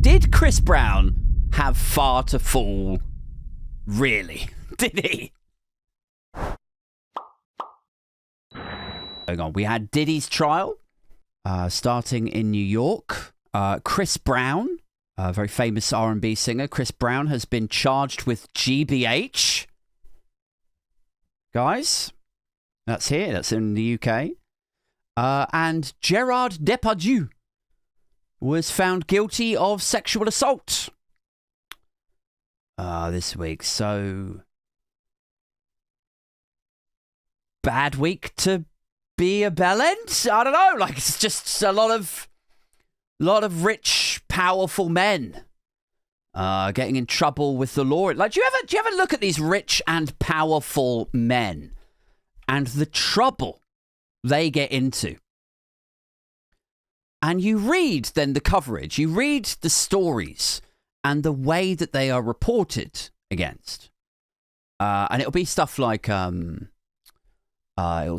Did Chris Brown have far to fall? Really? Did he? Going on. We had Diddy's trial starting in New York. Chris Brown, a very famous R&B singer, Chris Brown has been charged with GBH. Guys, that's here. That's in the UK. And Gerard Depardieu was found guilty of sexual assault this week. So, bad week to be a bellend? I don't know. Like, it's just a lot of rich, powerful men getting in trouble with the law. Like, do you ever look at these rich and powerful men and the trouble they get into? And you read then the coverage, you read the stories and the way that they are reported against. And it'll be stuff like, it'll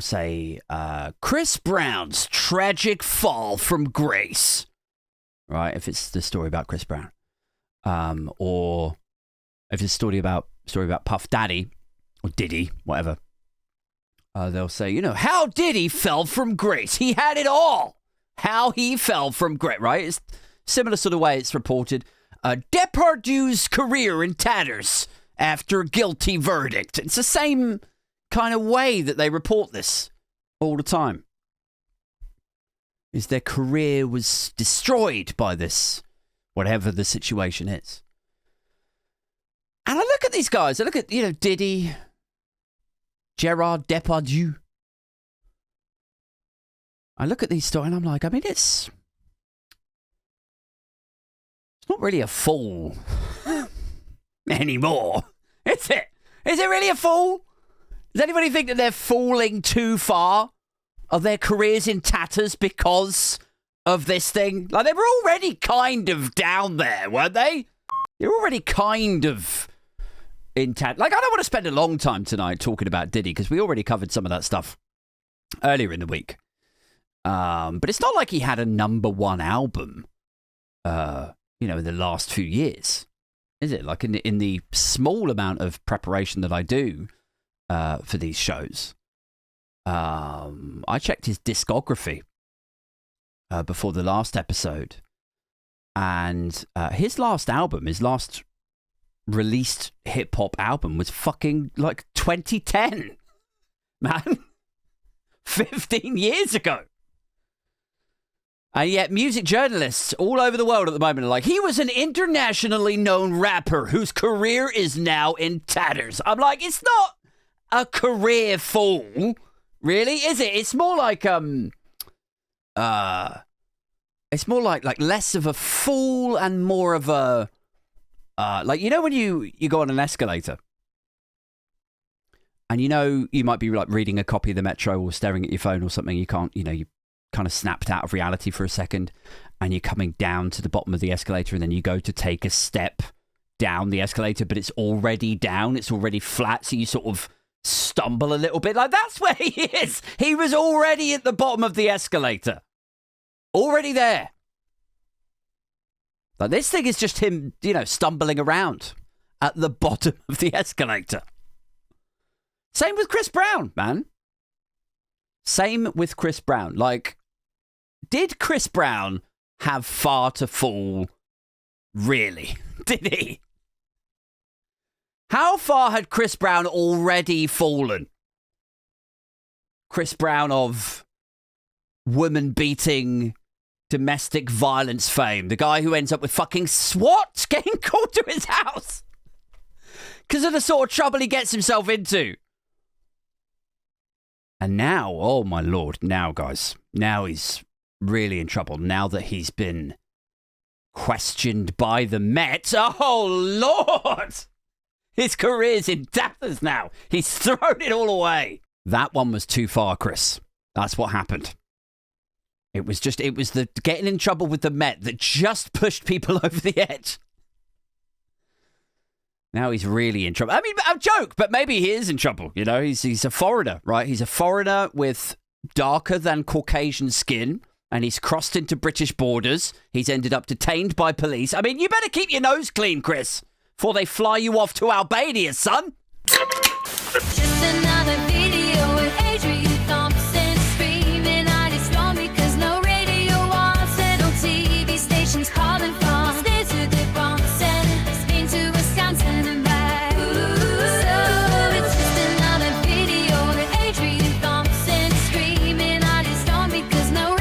say, Chris Brown's tragic fall from grace. Right, if it's the story about Chris Brown. Or if it's a story about Puff Daddy or Diddy, whatever. They'll say, how Diddy fell from grace. He had it all. How he fell from grace, right? It's similar sort of way it's reported. Depardieu's career in tatters after a guilty verdict. It's the same kind of way that they report this all the time. Is their career was destroyed by this, whatever the situation is. And I look at these guys. I look at, Diddy, Gerard Depardieu. I look at these stories and I'm like, I mean, it's not really a fall anymore, is it? Is it really a fall? Does anybody think that they're falling too far of their careers in tatters because of this thing? Like, they were already kind of down there, weren't they? You're already kind of in tatters. Like, I don't want to spend a long time tonight talking about Diddy because we already covered some of that stuff earlier in the week. But it's not like he had a #1 album, in the last few years, is it? Like in the small amount of preparation that I do for these shows, I checked his discography before the last episode, and his last released hip hop album was fucking like 2010, man, 15 years ago. And yet music journalists all over the world at the moment are like, he was an internationally known rapper whose career is now in tatters. I'm like, it's not a career fall, really, is it? It's more like it's more like less of a fall and more of a when you go on an escalator and you might be like reading a copy of the Metro or staring at your phone or something, you can't, you kind of snapped out of reality for a second and you're coming down to the bottom of the escalator and then you go to take a step down the escalator, but it's already down, it's already flat, so you sort of stumble a little bit. Like, that's where he is. He was already at the bottom of the escalator. Already there. Like, this thing is just him, stumbling around at the bottom of the escalator. Same with Chris Brown, man. Same with Chris Brown. Like, did Chris Brown have far to fall? Really? Did he? How far had Chris Brown already fallen? Chris Brown of woman-beating domestic violence fame. The guy who ends up with fucking SWAT getting called to his house because of the sort of trouble he gets himself into. And now, oh my lord, now guys, now he's really in trouble. Now that he's been questioned by the Met, oh lord, his career's in tatters now. He's thrown it all away. That one was too far, Chris. That's what happened. It was the getting in trouble with the Met that just pushed people over the edge. Now he's really in trouble. I mean, a joke, but maybe he is in trouble. He's a foreigner, right? He's a foreigner with darker than Caucasian skin. and he's crossed into British borders. He's ended up detained by police. I mean, you better keep your nose clean, Chris, before they fly you off to Albania, son.